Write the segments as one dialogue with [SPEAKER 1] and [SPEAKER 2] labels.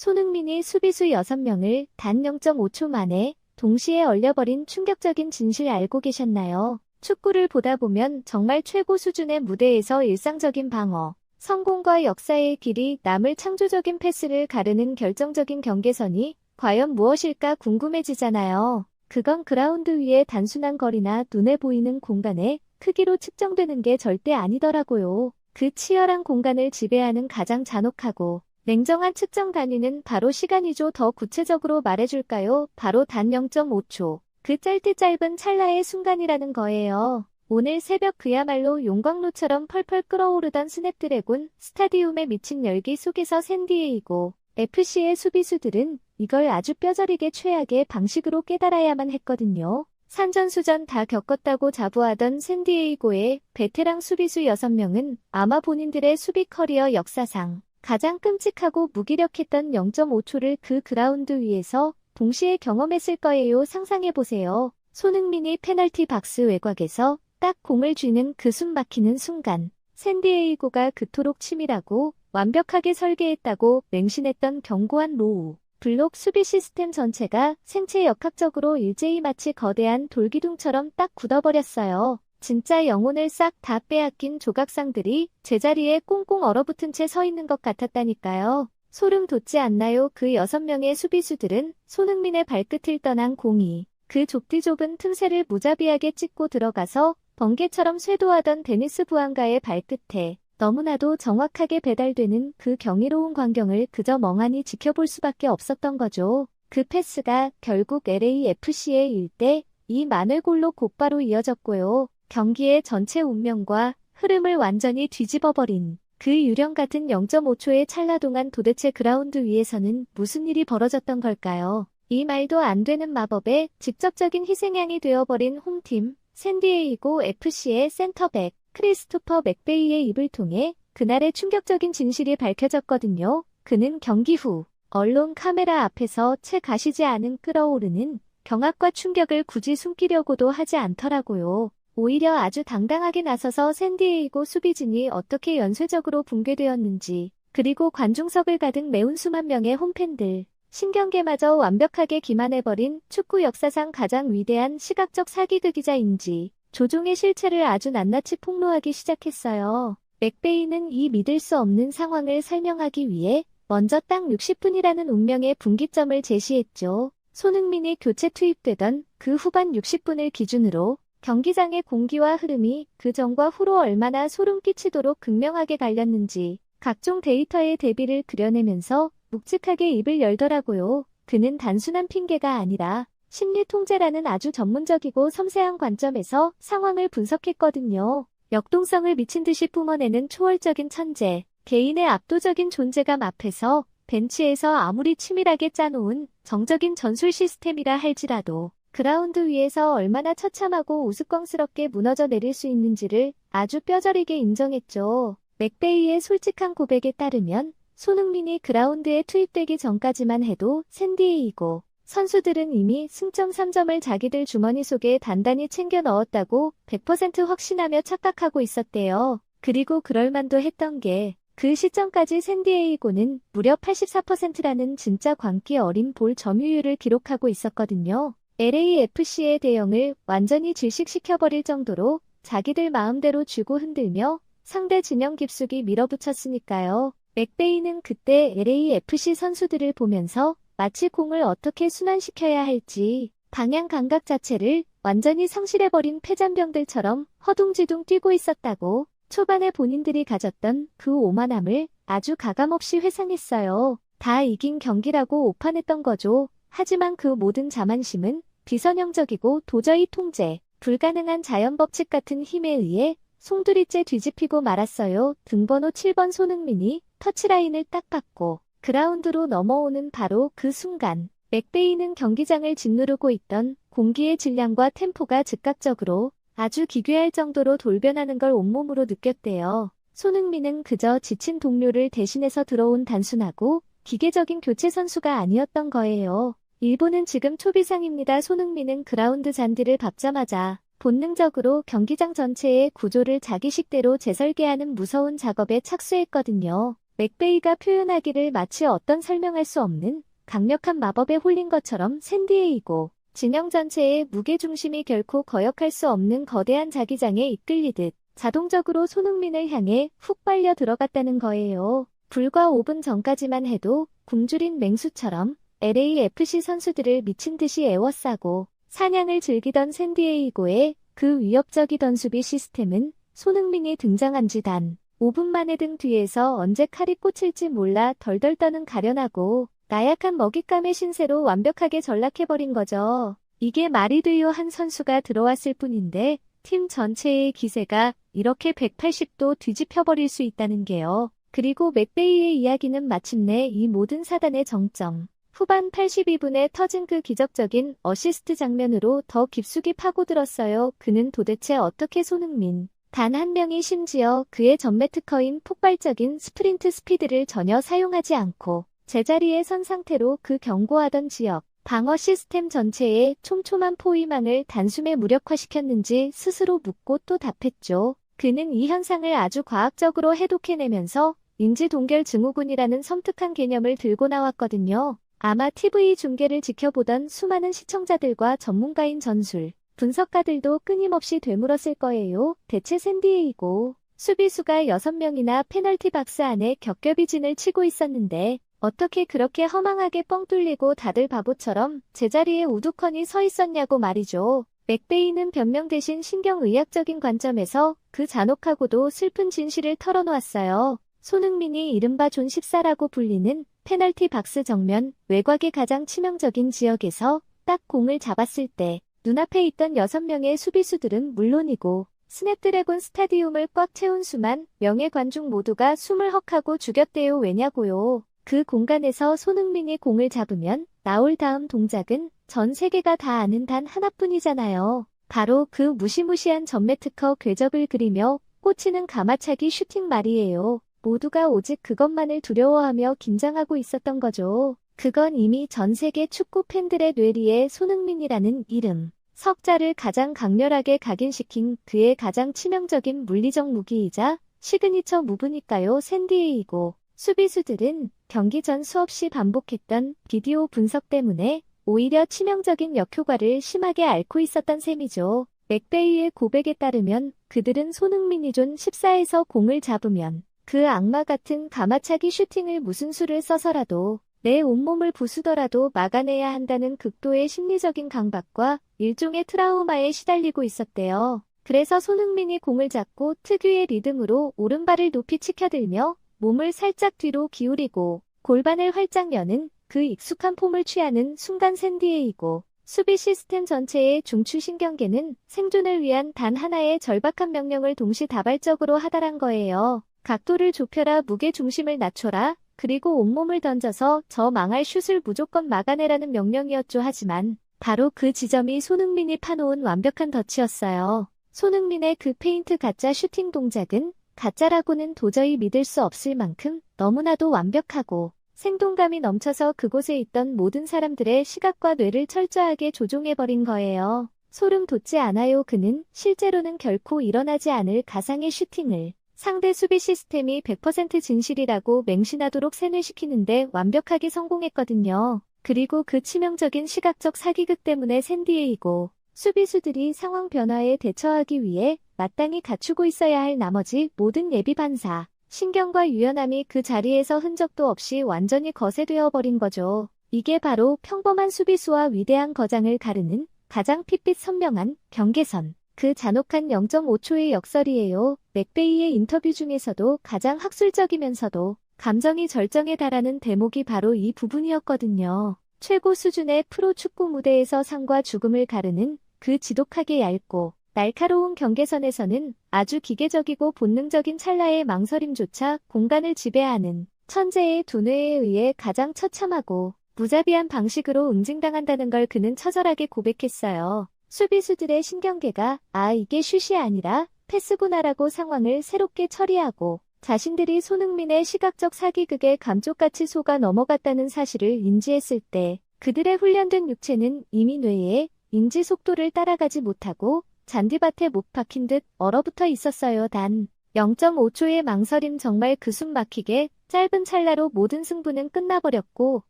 [SPEAKER 1] 손흥민이 수비수 6명을 단 0.5초 만에 동시에 얼려버린 충격적인 진실 알고 계셨나요? 축구를 보다 보면 정말 최고 수준의 무대에서 일상적인 방어, 성공과 역사의 길이 남을 창조적인 패스를 가르는 결정적인 경계선이 과연 무엇일까 궁금해지잖아요. 그건 그라운드 위의 단순한 거리나 눈에 보이는 공간의 크기로 측정되는 게 절대 아니더라고요. 그 치열한 공간을 지배하는 가장 잔혹하고 냉정한 측정 단위는 바로 시간이죠. 더 구체적으로 말해줄까요? 바로 단 0.5초. 그 짧은 찰나의 순간이라는 거예요. 오늘 새벽 그야말로 용광로처럼 펄펄 끓어오르던 스냅드래곤 스타디움에 미친 열기 속에서 샌디에이고 FC의 수비수들은 이걸 아주 뼈저리게 최악의 방식으로 깨달아야만 했거든요. 산전수전 다 겪었다고 자부하던 샌디에이고의 베테랑 수비수 6명은 아마 본인들의 수비 커리어 역사상 가장 끔찍하고 무기력했던 0.5초를 그 그라운드 위에서 동시에 경험했을 거예요. 상상해보세요. 손흥민이 페널티 박스 외곽에서 딱 공을 쥐는 그 숨 막히는 순간, 샌디에이고가 그토록 치밀하고 완벽하게 설계했다고 맹신했던 견고한 로우, 블록 수비 시스템 전체가 생체 역학적으로 일제히 마치 거대한 돌기둥처럼 딱 굳어버렸어요. 진짜 영혼을 싹 다 빼앗긴 조각상들이 제자리에 꽁꽁 얼어붙은 채 서 있는 것 같았다니까요. 소름 돋지 않나요? 그 6명의 수비수들은 손흥민의 발끝을 떠난 공이 그 좁디 좁은 틈새를 무자비하게 찍고 들어가서 번개처럼 쇄도하던 데니스 부안가의 발끝에 너무나도 정확하게 배달되는 그 경이로운 광경을 그저 멍하니 지켜볼 수밖에 없었던 거죠. 그 패스가 결국 LAFC의 1대2 만회골로 곧바로 이어졌고요. 경기의 전체 운명과 흐름을 완전히 뒤집어버린 그 유령 같은 0.5초의 찰나 동안 도대체 그라운드 위에서는 무슨 일이 벌어졌던 걸까요? 이 말도 안 되는 마법에 직접적인 희생양이 되어버린 홈팀 샌디에이고 FC의 센터백 크리스토퍼 맥베이의 입을 통해 그날의 충격적인 진실이 밝혀졌거든요. 그는 경기 후 언론 카메라 앞에서 채 가시지 않은 끓어오르는 경악과 충격을 굳이 숨기려고도 하지 않더라고요. 오히려 아주 당당하게 나서서 샌디에이고 수비진이 어떻게 연쇄적으로 붕괴되었는지, 그리고 관중석을 가득 메운 수만 명의 홈팬들, 신경계마저 완벽하게 기만해버린 축구 역사상 가장 위대한 시각적 사기극이자인지 조종의 실체를 아주 낱낱이 폭로하기 시작했어요. 맥베이는 이 믿을 수 없는 상황을 설명하기 위해 먼저 딱 60분이라는 운명의 분기점을 제시했죠. 손흥민이 교체 투입되던 그 후반 60분을 기준으로 경기장의 공기와 흐름이 그 전과 후로 얼마나 소름 끼치도록 극명하게 갈렸는지 각종 데이터의 대비를 그려내면서 묵직하게 입을 열더라고요. 그는 단순한 핑계가 아니라 심리 통제라는 아주 전문적이고 섬세한 관점에서 상황을 분석했거든요. 역동성을 미친 듯이 뿜어내는 초월적인 천재, 개인의 압도적인 존재감 앞에서 벤치에서 아무리 치밀하게 짜놓은 정적인 전술 시스템이라 할지라도 그라운드 위에서 얼마나 처참하고 우스꽝스럽게 무너져 내릴 수 있는지를 아주 뼈저리게 인정했죠. 맥베이의 솔직한 고백에 따르면 손흥민이 그라운드에 투입되기 전까지만 해도 샌디에이고 선수들은 이미 승점 3점을 자기들 주머니 속에 단단히 챙겨 넣었다고 100% 확신하며 착각하고 있었대요. 그리고 그럴만도 했던 게 그 시점까지 샌디에이고는 무려 84%라는 진짜 광기 어린 볼 점유율을 기록하고 있었거든요. LAFC의 대형을 완전히 질식시켜버릴 정도로 자기들 마음대로 쥐고 흔들며 상대 진영 깊숙이 밀어붙였으니까요. 맥베이는 그때 LAFC 선수들을 보면서 마치 공을 어떻게 순환시켜야 할지 방향 감각 자체를 완전히 상실해버린 폐잔병들처럼 허둥지둥 뛰고 있었다고 초반에 본인들이 가졌던 그 오만함을 아주 가감없이 회상했어요. 다 이긴 경기라고 오판했던 거죠. 하지만 그 모든 자만심은 비선형적이고 도저히 통제 불가능한 자연법칙 같은 힘에 의해 송두리째 뒤집히고 말았어요. 등번호 7번 손흥민이 터치라인을 딱 밟고 그라운드로 넘어오는 바로 그 순간 맥베이는 경기장을 짓누르고 있던 공기의 질량과 템포가 즉각적으로 아주 기괴할 정도로 돌변하는 걸 온몸으로 느꼈대요. 손흥민은 그저 지친 동료를 대신해서 들어온 단순하고 기계적인 교체 선수가 아니었던 거예요. 일본은 지금 초비상입니다. 손흥민은 그라운드 잔디를 밟자마자 본능적으로 경기장 전체의 구조를 자기 식대로 재설계하는 무서운 작업에 착수했거든요. 맥베이가 표현하기를 마치 어떤 설명할 수 없는 강력한 마법에 홀린 것처럼 샌디에이고 진영 전체의 무게중심이 결코 거역할 수 없는 거대한 자기장에 이끌리듯 자동적으로 손흥민을 향해 훅 빨려 들어갔다는 거예요. 불과 5분 전까지만 해도 굶주린 맹수처럼 LAFC 선수들을 미친 듯이 애워싸고 사냥을 즐기던 샌디에이고의 그 위협적이던 수비 시스템은 손흥민이 등장한 지 단 5분 만에 등 뒤에서 언제 칼이 꽂힐지 몰라 덜덜 떠는 가련하고 나약한 먹잇감의 신세로 완벽하게 전락해버린 거죠. 이게 말이 돼요. 한 선수가 들어왔을 뿐인데 팀 전체의 기세가 이렇게 180도 뒤집혀버릴 수 있다는 게요. 그리고 맥베이의 이야기는 마침내 이 모든 사단의 정점. 후반 82분에 터진 그 기적적인 어시스트 장면으로 더 깊숙이 파고들었어요. 그는 도대체 어떻게 손흥민 단 한 명이 심지어 그의 전매 특허인 폭발적인 스프린트 스피드를 전혀 사용하지 않고 제자리에 선 상태로 그 견고하던 지역 방어 시스템 전체에 촘촘한 포위망을 단숨에 무력화시켰는지 스스로 묻고 또 답했죠. 그는 이 현상을 아주 과학적으로 해독해내면서 인지동결 증후군이라는 섬뜩한 개념을 들고 나왔거든요. 아마 TV 중계를 지켜보던 수많은 시청자들과 전문가인 전술 분석가들도 끊임없이 되물었을 거예요. 대체 샌디에이고 수비수가 6명이나 페널티 박스 안에 겹겹이 진을 치고 있었는데 어떻게 그렇게 허망하게 뻥 뚫리고 다들 바보처럼 제자리에 우두커니 서 있었냐고 말이죠. 맥베이는 변명 대신 신경의학적인 관점에서 그 잔혹하고도 슬픈 진실을 털어놓았어요. 손흥민이 이른바 존 14라고 불리는 페널티 박스 정면 외곽의 가장 치명적인 지역에서 딱 공을 잡았을 때 눈앞에 있던 6명의 수비수들은 물론이고 스냅드래곤 스타디움을 꽉 채운 수만 명의 관중 모두가 숨을 헉하고 죽였대요. 왜냐고요. 그 공간에서 손흥민이 공을 잡으면 나올 다음 동작은 전 세계가 다 아는 단 하나뿐이잖아요. 바로 그 무시무시한 전매 특허 궤적을 그리며 꽂히는 가마차기 슈팅 말이에요. 모두가 오직 그것만을 두려워하며 긴장하고 있었던 거죠. 그건 이미 전 세계 축구 팬들의 뇌리에 손흥민이라는 이름, 석자를 가장 강렬하게 각인시킨 그의 가장 치명적인 물리적 무기이자 시그니처 무브니까요. 샌디에이고 수비수들은 경기 전 수없이 반복했던 비디오 분석 때문에 오히려 치명적인 역효과를 심하게 앓고 있었던 셈이죠. 맥베이의 고백에 따르면 그들은 손흥민이 존 14에서 공을 잡으면 그 악마 같은 가마차기 슈팅을 무슨 수를 써서라도 내 온몸을 부수더라도 막아내야 한다는 극도의 심리적인 강박과 일종의 트라우마에 시달리고 있었대요. 그래서 손흥민이 공을 잡고 특유의 리듬으로 오른발을 높이 치켜들며 몸을 살짝 뒤로 기울이고 골반을 활짝 여는 그 익숙한 폼을 취하는 순간 샌디에이고 수비 시스템 전체의 중추신경계는 생존을 위한 단 하나의 절박한 명령을 동시다발적으로 하달한 거예요. 각도를 좁혀라, 무게중심을 낮춰라, 그리고 온몸을 던져서 저 망할 슛을 무조건 막아내라는 명령이었죠. 하지만 바로 그 지점이 손흥민이 파놓은 완벽한 덫이었어요. 손흥민의 그 페인트 가짜 슈팅 동작은 가짜라고는 도저히 믿을 수 없을 만큼 너무나도 완벽하고 생동감이 넘쳐서 그곳에 있던 모든 사람들의 시각과 뇌를 철저하게 조종해버린 거예요. 소름 돋지 않아요. 그는 실제로는 결코 일어나지 않을 가상의 슈팅을 상대 수비 시스템이 100% 진실이라고 맹신하도록 세뇌시키는데 완벽하게 성공했거든요. 그리고 그 치명적인 시각적 사기극 때문에 샌디에이고 수비수들이 상황 변화에 대처하기 위해 마땅히 갖추고 있어야 할 나머지 모든 예비 반사, 신경과 유연함이 그 자리에서 흔적도 없이 완전히 거세되어 버린 거죠. 이게 바로 평범한 수비수와 위대한 거장을 가르는 가장 핏빛 선명한 경계선. 그 잔혹한 0.5초의 역설이에요. 맥베이의 인터뷰 중에서도 가장 학술적이면서도 감정이 절정에 달하는 대목이 바로 이 부분이었거든요. 최고 수준의 프로 축구 무대에서 상과 죽음을 가르는 그 지독하게 얇고 날카로운 경계선에서는 아주 기계적이고 본능적인 찰나의 망설임조차 공간을 지배하는 천재의 두뇌에 의해 가장 처참하고 무자비한 방식으로 응징당한다는 걸 그는 처절하게 고백했어요. 수비수들의 신경계가 이게 슛이 아니라 패스구나라고 상황을 새롭게 처리하고 자신들이 손흥민의 시각적 사기극에 감쪽같이 속아 넘어갔다는 사실을 인지했을 때 그들의 훈련된 육체는 이미 뇌의 인지 속도를 따라가지 못하고 잔디밭에 못 박힌 듯 얼어붙어 있었어요. 단 0.5초의 망설임, 정말 그 숨 막히게 짧은 찰나로 모든 승부는 끝나버렸고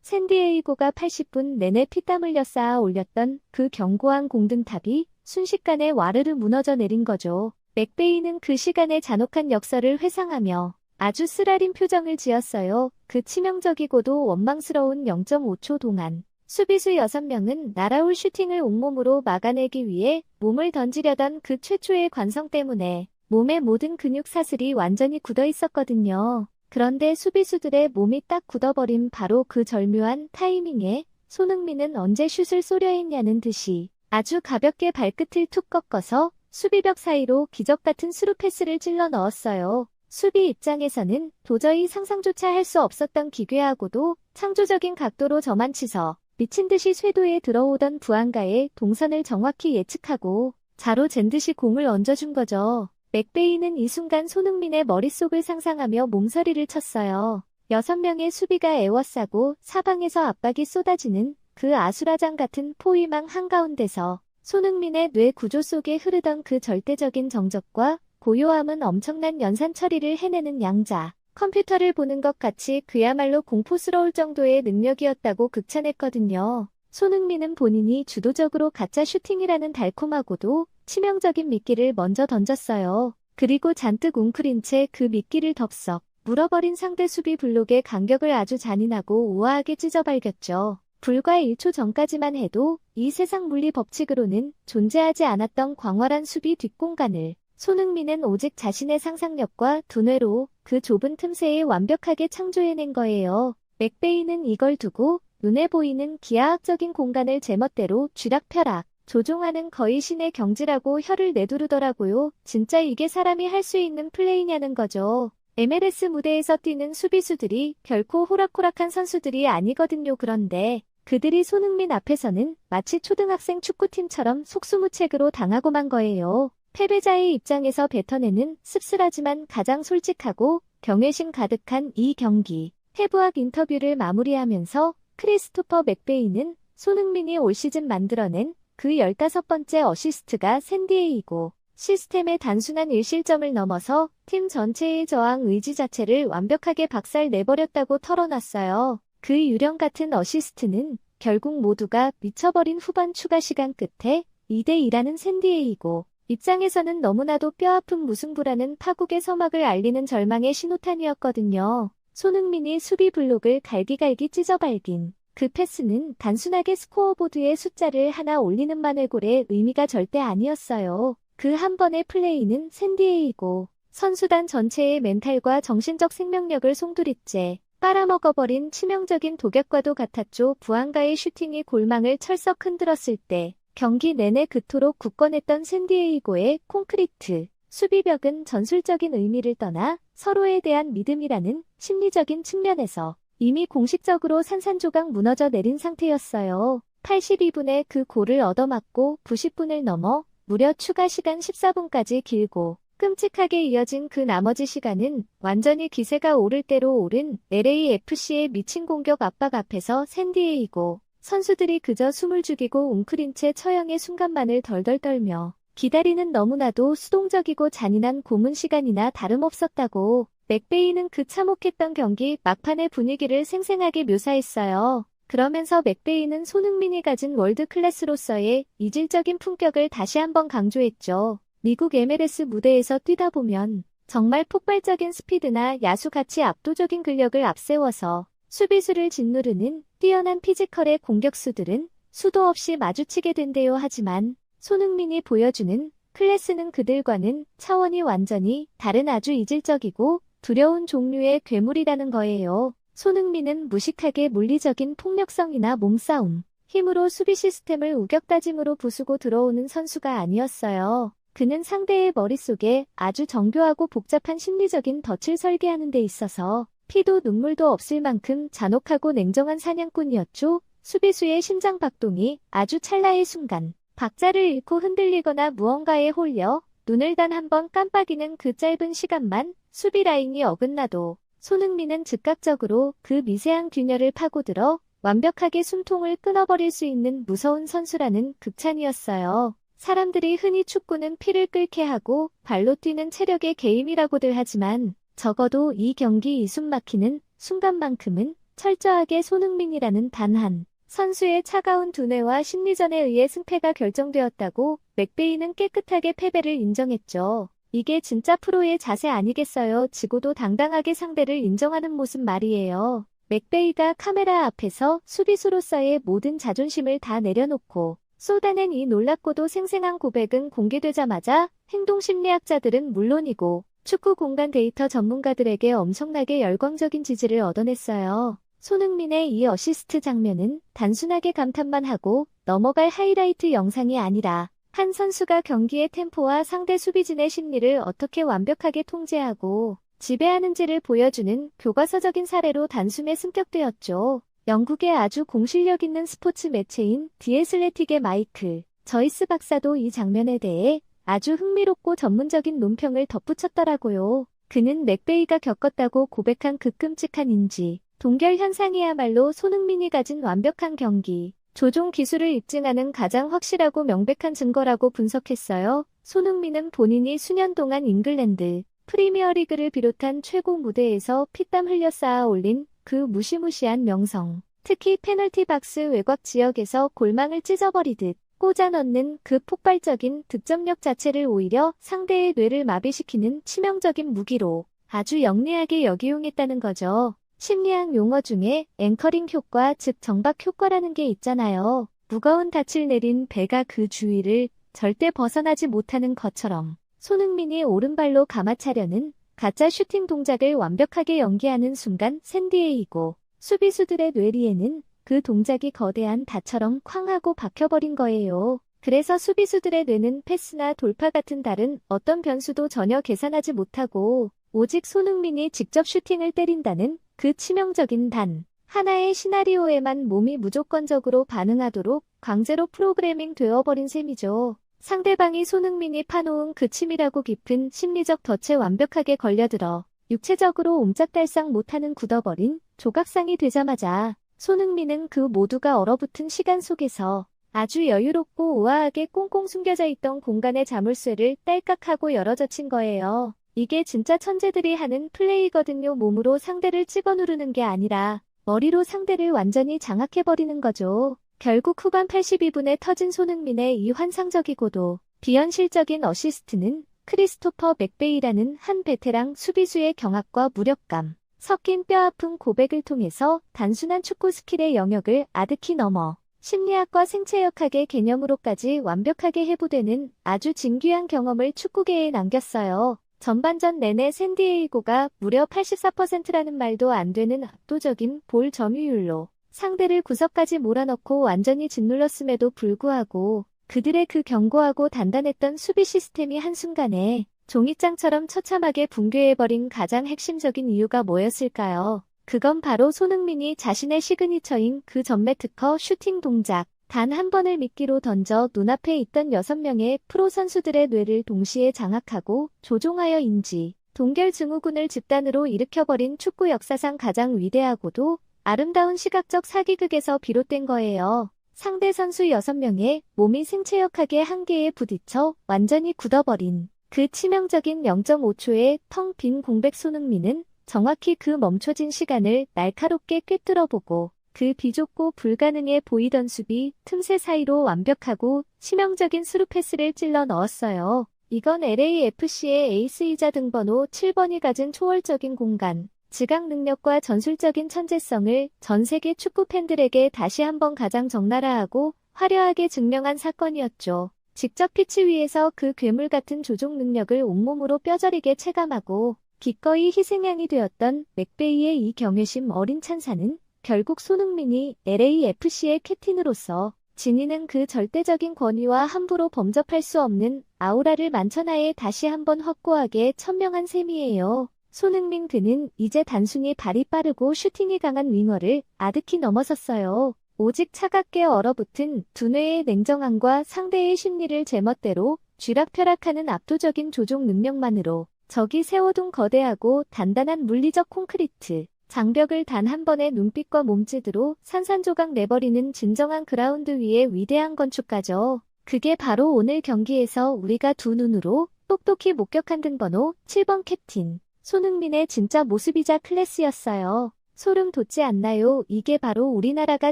[SPEAKER 1] 샌디에이고가 80분 내내 피땀 흘려 쌓아 올렸던 그 견고한 공든탑이 순식간에 와르르 무너져 내린 거죠. 맥베이는 그 시간의 잔혹한 역설을 회상하며 아주 쓰라린 표정을 지었어요. 그 치명적이고도 원망스러운 0.5초 동안 수비수 6명은 날아올 슈팅을 온몸으로 막아내기 위해 몸을 던지려던 그 최초의 관성 때문에 몸의 모든 근육 사슬이 완전히 굳어 있었거든요. 그런데 수비수들의 몸이 딱 굳어버린 바로 그 절묘한 타이밍에 손흥민은 언제 슛을 쏘려 했냐는 듯이 아주 가볍게 발끝을 툭 꺾어서 수비벽 사이로 기적같은 스루 패스를 찔러 넣었어요. 수비 입장에서는 도저히 상상조차 할 수 없었던 기괴하고도 창조적인 각도로 저만 치서 미친듯이 쇄도에 들어오던 부안가의 동선을 정확히 예측하고 자로 잰 듯이 공을 얹어준 거죠. 맥베이는 이 순간 손흥민의 머릿속을 상상하며 몸서리를 쳤어요. 6명의 수비가 에워싸고 사방에서 압박이 쏟아지는 그 아수라장 같은 포위망 한가운데서 손흥민의 뇌 구조 속에 흐르던 그 절대적인 정적과 고요함은 엄청난 연산 처리를 해내는 양자. 컴퓨터를 보는 것 같이 그야말로 공포스러울 정도의 능력이었다고 극찬했거든요. 손흥민은 본인이 주도적으로 가짜 슈팅이라는 달콤하고도 치명적인 미끼를 먼저 던졌어요. 그리고 잔뜩 웅크린 채 그 미끼를 덥석 물어버린 상대 수비 블록의 간격을 아주 잔인하고 우아하게 찢어발겼죠. 불과 1초 전까지만 해도 이 세상 물리 법칙으로는 존재하지 않았던 광활한 수비 뒷공간을 손흥민은 오직 자신의 상상력과 두뇌로 그 좁은 틈새에 완벽하게 창조해낸 거예요. 맥베이는 이걸 두고 눈에 보이는 기하학적인 공간을 제멋대로 쥐락펴락 조종하는 거의 신의 경지라고 혀를 내두르더라고요. 진짜 이게 사람이 할 수 있는 플레이냐는 거죠. MLS 무대에서 뛰는 수비수들이 결코 호락호락한 선수들이 아니거든요. 그런데 그들이 손흥민 앞에서는 마치 초등학생 축구팀처럼 속수무책으로 당하고만 거예요. 패배자의 입장에서 뱉어내는 씁쓸하지만 가장 솔직하고 경외심 가득한 이 경기. 해부학 인터뷰를 마무리하면서 크리스토퍼 맥베이는 손흥민이 올 시즌 만들어낸 그 15번째 어시스트가 샌디에이고 시스템의 단순한 일실점을 넘어서 팀 전체의 저항 의지 자체를 완벽하게 박살내버렸다고 털어놨어요. 그 유령 같은 어시스트는 결국 모두가 미쳐버린 후반 추가 시간 끝에 2대2라는 샌디에이고 입장에서는 너무나도 뼈아픈 무승부라는 파국의 서막을 알리는 절망의 신호탄이었거든요. 손흥민이 수비 블록을 갈기갈기 찢어발긴 그 패스는 단순하게 스코어보드에 숫자를 하나 올리는 만회골의 의미가 절대 아니었어요. 그 한 번의 플레이는 샌디에이고 선수단 전체의 멘탈과 정신적 생명력을 송두리째 빨아먹어버린 치명적인 독약과도 같았죠. 부안가의 슈팅이 골망을 철썩 흔들었을 때 경기 내내 그토록 굳건했던 샌디에이고의 콘크리트 수비벽은 전술적인 의미를 떠나 서로에 대한 믿음이라는 심리적인 측면에서 이미 공식적으로 산산조각 무너져 내린 상태였어요. 82분에 그 골을 얻어맞고 90분을 넘어 무려 추가 시간 14분까지 길고 끔찍하게 이어진 그 나머지 시간은 완전히 기세가 오를 대로 오른 LAFC의 미친 공격 압박 앞에서 샌디에이고 선수들이 그저 숨을 죽이고 웅크린 채 처형의 순간만을 덜덜 떨며 기다리는 너무나도 수동적이고 잔인한 고문 시간이나 다름없었다고 맥베이는 그 참혹했던 경기 막판의 분위기를 생생하게 묘사했어요. 그러면서 맥베이는 손흥민이 가진 월드 클래스로서의 이질적인 품격을 다시 한번 강조했죠. 미국 MLS 무대에서 뛰다 보면 정말 폭발적인 스피드나 야수같이 압도적인 근력을 앞세워서 수비수를 짓누르는 뛰어난 피지컬의 공격수들은 수도 없이 마주치게 된대요. 하지만 손흥민이 보여주는 클래스는 그들과는 차원이 완전히 다른 아주 이질적이고 두려운 종류의 괴물이라는 거예요. 손흥민은 무식하게 물리적인 폭력성이나 몸싸움, 힘으로 수비 시스템을 우격다짐으로 부수고 들어오는 선수가 아니었어요. 그는 상대의 머릿속에 아주 정교하고 복잡한 심리적인 덫을 설계하는 데 있어서 피도 눈물도 없을 만큼 잔혹하고 냉정한 사냥꾼이었죠. 수비수의 심장 박동이 아주 찰나의 순간 박자를 잃고 흔들리거나 무언가에 홀려 눈을 단 한 번 깜빡이는 그 짧은 시간만 수비 라인이 어긋나도 손흥민은 즉각적으로 그 미세한 균열을 파고들어 완벽하게 숨통을 끊어버릴 수 있는 무서운 선수라는 극찬이었어요. 사람들이 흔히 축구는 피를 끓게 하고 발로 뛰는 체력의 게임이라고들 하지만 적어도 이 경기 이숨 막히는 순간만큼은 철저하게 손흥민이라는 단 한 선수의 차가운 두뇌와 심리전에 의해 승패가 결정되었다고 맥베이는 깨끗하게 패배를 인정했죠. 이게 진짜 프로의 자세 아니겠어요? 지고도 당당하게 상대를 인정하는 모습 말이에요. 맥베이가 카메라 앞에서 수비수로서의 모든 자존심을 다 내려놓고 쏟아낸 이 놀랍고도 생생한 고백은 공개되자마자 행동심리학자들은 물론이고 축구 공간 데이터 전문가들에게 엄청나게 열광적인 지지를 얻어냈어요. 손흥민의 이 어시스트 장면은 단순하게 감탄만 하고 넘어갈 하이라이트 영상이 아니라 한 선수가 경기의 템포와 상대 수비진의 심리를 어떻게 완벽하게 통제하고 지배하는지를 보여주는 교과서적인 사례로 단숨에 승격되었죠. 영국의 아주 공실력 있는 스포츠 매체인 디 애슬레틱의 마이클 저이스 박사도 이 장면에 대해 아주 흥미롭고 전문적인 논평을 덧붙였더라고요. 그는 맥베이가 겪었다고 고백한 그 끔찍한 인지 동결 현상이야말로 손흥민이 가진 완벽한 경기 조종 기술을 입증하는 가장 확실하고 명백한 증거라고 분석했어요. 손흥민은 본인이 수년 동안 잉글랜드 프리미어리그를 비롯한 최고 무대에서 피땀 흘려 쌓아 올린 그 무시무시한 명성, 특히 페널티 박스 외곽 지역에서 골망을 찢어버리듯 꽂아 넣는 그 폭발적인 득점력 자체를 오히려 상대의 뇌를 마비시키는 치명적인 무기로 아주 영리하게 역이용했다는 거죠. 심리학 용어 중에 앵커링 효과, 즉 정박 효과라는 게 있잖아요. 무거운 닻을 내린 배가 그 주위를 절대 벗어나지 못하는 것처럼 손흥민이 오른발로 감아차려는 가짜 슈팅 동작을 완벽하게 연기하는 순간 샌디에이고 수비수들의 뇌리에는 그 동작이 거대한 닷처럼 쾅 하고 박혀버린 거예요. 그래서 수비수들의 뇌는 패스나 돌파 같은 다른 어떤 변수도 전혀 계산하지 못하고 오직 손흥민이 직접 슈팅을 때린다는 그 치명적인 단 하나의 시나리오에만 몸이 무조건적으로 반응하도록 강제로 프로그래밍 되어버린 셈이죠. 상대방이 손흥민이 파놓은 그 치밀하고 깊은 심리적 덫에 완벽하게 걸려들어 육체적으로 옴짝달싹 못하는 굳어버린 조각상이 되자마자 손흥민은 그 모두가 얼어붙은 시간 속에서 아주 여유롭고 우아하게 꽁꽁 숨겨져 있던 공간의 자물쇠를 딸깍하고 열어젖힌 거예요. 이게 진짜 천재들이 하는 플레이거든요. 몸으로 상대를 찍어 누르는 게 아니라 머리로 상대를 완전히 장악해버리는 거죠. 결국 후반 82분에 터진 손흥민의 이 환상적이고도 비현실적인 어시스트는 크리스토퍼 맥베이라는 한 베테랑 수비수의 경악과 무력감, 섞인 뼈아픈 고백을 통해서 단순한 축구 스킬의 영역을 아득히 넘어 심리학과 생체역학의 개념으로까지 완벽하게 해부되는 아주 진귀한 경험을 축구계에 남겼어요. 전반전 내내 샌디에이고가 무려 84%라는 말도 안 되는 압도적인 볼 점유율로 상대를 구석까지 몰아넣고 완전히 짓눌렀음에도 불구하고 그들의 그 견고하고 단단했던 수비 시스템이 한순간에 종이장처럼 처참하게 붕괴해버린 가장 핵심적인 이유가 뭐였을까요? 그건 바로 손흥민이 자신의 시그니처인 그 전매 특허 슈팅 동작 단 한 번을 미끼로 던져 눈앞에 있던 6명의 프로 선수들의 뇌를 동시에 장악하고 조종하여인지 동결 증후군을 집단으로 일으켜버린 축구 역사상 가장 위대하고도 아름다운 시각적 사기극에서 비롯된 거예요. 상대 선수 6명의 몸이 생체역학의 한계에 부딪혀 완전히 굳어버린 그 치명적인 0.5초의 텅 빈 공백 손흥민은 정확히 그 멈춰진 시간을 날카롭게 꿰뚫어보고 그 비좁고 불가능해 보이던 수비 틈새 사이로 완벽하고 치명적인 스루 패스를 찔러 넣었어요. 이건 LAFC의 에이스이자 등번호 7번이 가진 초월적인 공간, 지각 능력과 전술적인 천재성을 전 세계 축구 팬들에게 다시 한번 가장 적나라하고 화려하게 증명한 사건이었죠. 직접 피치 위에서 그 괴물 같은 조종 능력을 온몸으로 뼈저리게 체감하고 기꺼이 희생양이 되었던 맥베이의 이 경외심 어린 찬사는 결국 손흥민이 LAFC의 캡틴으로서 지니는 그 절대적인 권위와 함부로 범접할 수 없는 아우라를 만천하에 다시 한번 확고하게 천명한 셈이에요. 손흥민 그는 이제 단순히 발이 빠르고 슈팅이 강한 윙어를 아득히 넘어섰어요. 오직 차갑게 얼어붙은 두뇌의 냉정함과 상대의 심리를 제멋대로 쥐락펴락하는 압도적인 조종 능력만으로 적이 세워둔 거대하고 단단한 물리적 콘크리트 장벽을 단 한 번의 눈빛과 몸짓으로 산산조각 내버리는 진정한 그라운드 위의 위대한 건축가죠. 그게 바로 오늘 경기에서 우리가 두 눈으로 똑똑히 목격한 등번호 7번 캡틴 손흥민의 진짜 모습이자 클래스였어요. 소름 돋지 않나요? 이게 바로 우리나라가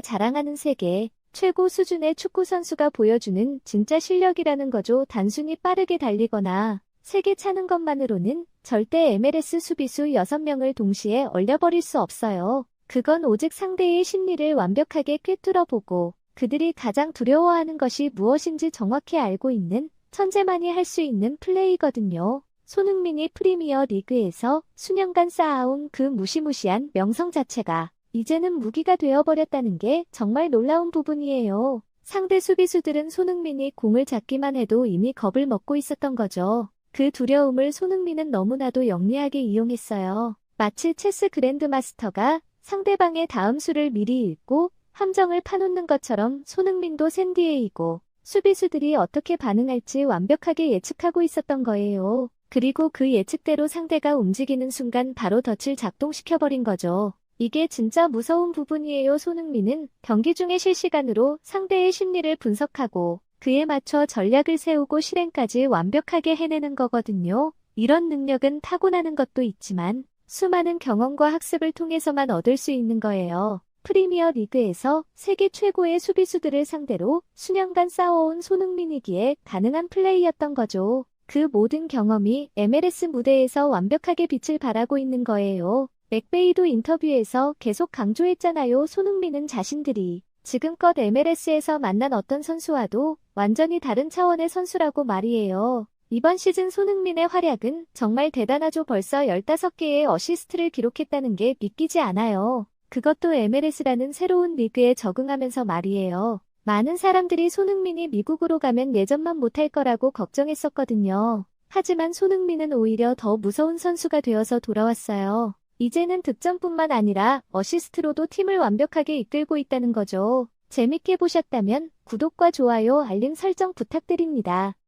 [SPEAKER 1] 자랑하는 세계 최고 수준의 축구 선수가 보여주는 진짜 실력이라는 거죠. 단순히 빠르게 달리거나 세게 차는 것만으로는 절대 MLS 수비수 6명을 동시에 얼려버릴 수 없어요. 그건 오직 상대의 심리를 완벽하게 꿰뚫어보고 그들이 가장 두려워하는 것이 무엇인지 정확히 알고 있는 천재만이 할 수 있는 플레이거든요. 손흥민이 프리미어 리그에서 수년간 쌓아온 그 무시무시한 명성 자체가 이제는 무기가 되어버렸다는 게 정말 놀라운 부분이에요. 상대 수비수들은 손흥민이 공을 잡기만 해도 이미 겁을 먹고 있었던 거죠. 그 두려움을 손흥민은 너무나도 영리하게 이용했어요. 마치 체스 그랜드마스터가 상대방의 다음 수를 미리 읽고 함정을 파놓는 것처럼 손흥민도 샌디에이고 수비수들이 어떻게 반응할지 완벽하게 예측하고 있었던 거예요. 그리고 그 예측대로 상대가 움직이는 순간 바로 덫을 작동시켜버린 거죠. 이게 진짜 무서운 부분이에요. 손흥민은 경기 중에 실시간으로 상대의 심리를 분석하고 그에 맞춰 전략을 세우고 실행까지 완벽하게 해내는 거거든요. 이런 능력은 타고나는 것도 있지만 수많은 경험과 학습을 통해서만 얻을 수 있는 거예요. 프리미어 리그에서 세계 최고의 수비수들을 상대로 수년간 싸워온 손흥민이기에 가능한 플레이였던 거죠. 그 모든 경험이 MLS 무대에서 완벽하게 빛을 발하고 있는 거예요. 맥베이도 인터뷰에서 계속 강조했잖아요. 손흥민은 자신들이 지금껏 MLS에서 만난 어떤 선수와도 완전히 다른 차원의 선수라고 말이에요. 이번 시즌 손흥민의 활약은 정말 대단하죠. 벌써 15개의 어시스트를 기록했다는 게 믿기지 않아요. 그것도 MLS라는 새로운 리그에 적응하면서 말이에요. 많은 사람들이 손흥민이 미국으로 가면 예전만 못할 거라고 걱정했었거든요. 하지만 손흥민은 오히려 더 무서운 선수가 되어서 돌아왔어요. 이제는 득점뿐만 아니라 어시스트로도 팀을 완벽하게 이끌고 있다는 거죠. 재밌게 보셨다면 구독과 좋아요, 알림 설정 부탁드립니다.